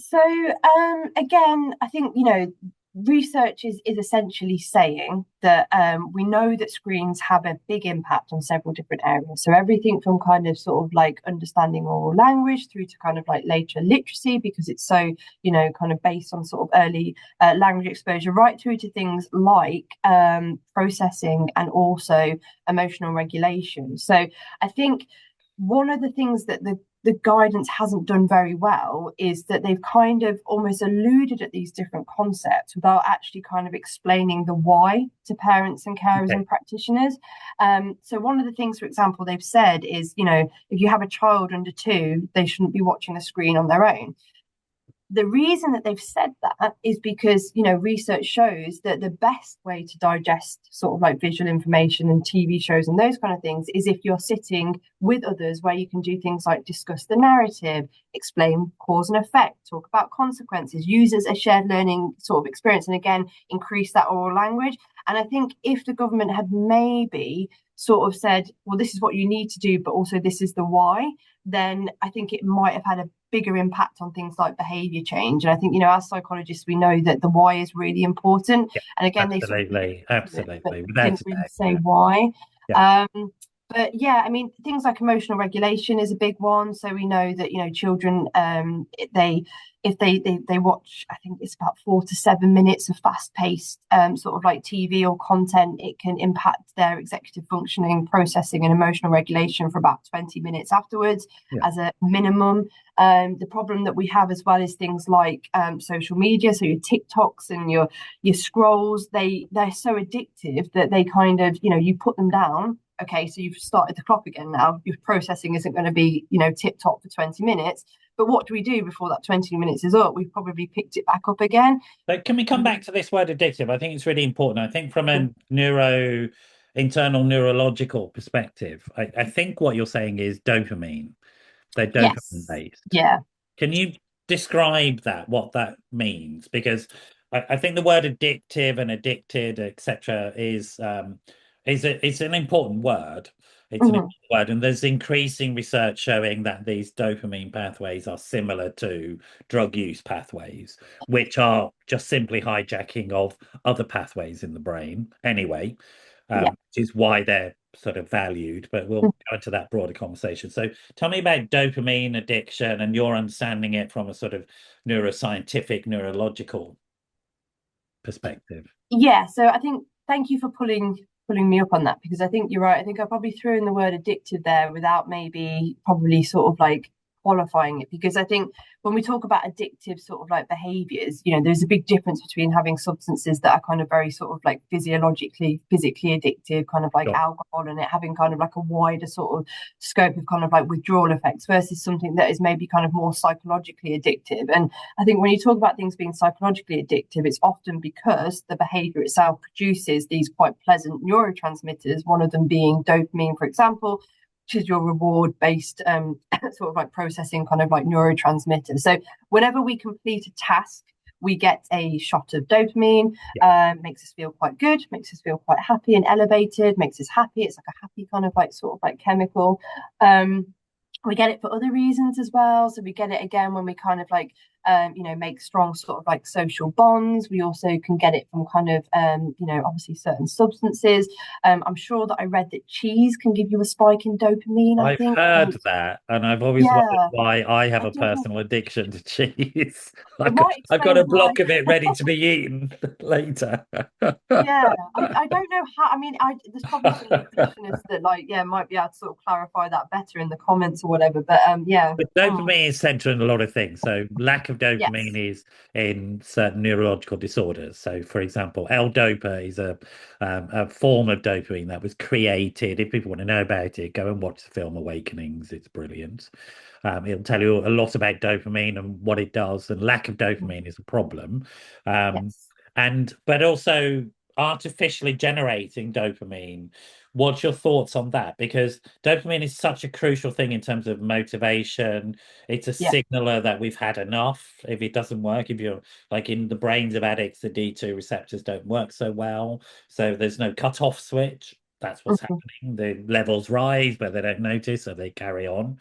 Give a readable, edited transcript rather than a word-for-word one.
So again, I think research is essentially saying that we know that screens have a big impact on several different areas. So everything from kind of sort of like understanding oral language through to kind of like later literacy, because it's so kind of based on sort of early language exposure, right through to things like processing and also emotional regulation. So I think one of the things that the guidance hasn't done very well is that they've kind of almost alluded at these different concepts without actually kind of explaining the why to parents and carers Okay. and practitioners. So one of the things, for example, they've said is, if you have a child under 2, they shouldn't be watching a screen on their own. The reason that they've said that is because research shows that the best way to digest sort of like visual information and TV shows and those kind of things is if you're sitting with others, where you can do things like discuss the narrative, explain cause and effect, talk about consequences, use as a shared learning sort of experience, and again increase that oral language. And I think if the government had maybe sort of said, well, this is what you need to do, but also this is the why, then I think it might have had a bigger impact on things like behavior change. And I think, as psychologists, we know that the why is really important. Yeah, And again, they sort of absolutely, it, but absolutely, without didn't a really doubt. say Yeah, why. yeah. But yeah, I mean, things like emotional regulation is a big one. So we know that children, they if they watch, I think it's about 4 to 7 minutes of fast-paced sort of like TV or content, it can impact their executive functioning, processing, and emotional regulation for about 20 minutes afterwards, Yeah. as a minimum. The problem that we have as well is things like social media, so your TikToks and your scrolls. They're so addictive that they kind of you put them down. Okay, so you've started the clock again now. Your processing isn't going to be tip top for 20 minutes. But what do we do before that 20 minutes is up? We've probably picked it back up again. So can we come back to this word addictive? I think it's really important. I think from a internal neurological perspective, I think what you're saying is dopamine. They're dopamine Yes. based. Yeah. Can you describe that, what that means? Because I think the word addictive and addicted, etc., it's an important word. It's an Mhm. important word, and there's increasing research showing that these dopamine pathways are similar to drug use pathways, which are just simply hijacking of other pathways in the brain. Anyway, Yeah. which is why they're sort of valued, but we'll go into that broader conversation. So tell me about dopamine addiction and your understanding it from a sort of neuroscientific, neurological perspective. Yeah, so I think thank you for pulling me up on that, because I think you're right. I think I probably threw in the word addictive there without maybe probably sort of like qualifying it, because I think when we talk about addictive sort of like behaviors, there's a big difference between having substances that are kind of very sort of like physiologically, physically addictive, kind of like Sure. alcohol, and it having kind of like a wider sort of scope of kind of like withdrawal effects, versus something that is maybe kind of more psychologically addictive. And I think when you talk about things being psychologically addictive, it's often because the behavior itself produces these quite pleasant neurotransmitters, one of them being dopamine, for example, which is your reward based sort of like processing kind of like neurotransmitter. So whenever we complete a task, we get a shot of dopamine. Yeah. Makes us feel quite good, makes us feel quite happy and elevated, makes us happy. It's like a happy kind of like sort of like chemical. um we get it for other reasons as well. So we get it again when we kind of like, make strong sort of like social bonds. We also can get it from kind of, obviously certain substances. I'm sure that I read that cheese can give you a spike in dopamine, I I've think. heard that, and I've always wondered Yeah, why I have I a don't know. personal addiction to cheese. It I've got, might I've got explain a why. block of it ready to be eaten later. Yeah, I don't know how. I mean, there's probably some nutritionists that like, yeah, might be able to sort of clarify that better in the comments or whatever. But yeah. But Mm, dopamine is central in a lot of things. So lack of dopamine yes. is in certain neurological disorders. So, for example, L-DOPA is a form of dopamine that was created. If people want to know about it, go and watch the film Awakenings. It's brilliant. It'll tell you a lot about dopamine and what it does. And lack of Mm, dopamine is a problem. Um, yes. but also artificially generating dopamine. What's your thoughts on that? Because dopamine is such a crucial thing in terms of motivation. It's a Yeah. signaler that we've had enough. If it doesn't work, if you're like in the brains of addicts, the D2 receptors don't work so well. So there's no cut-off switch. That's what's Mhm. happening. The levels rise, but they don't notice, so they carry on.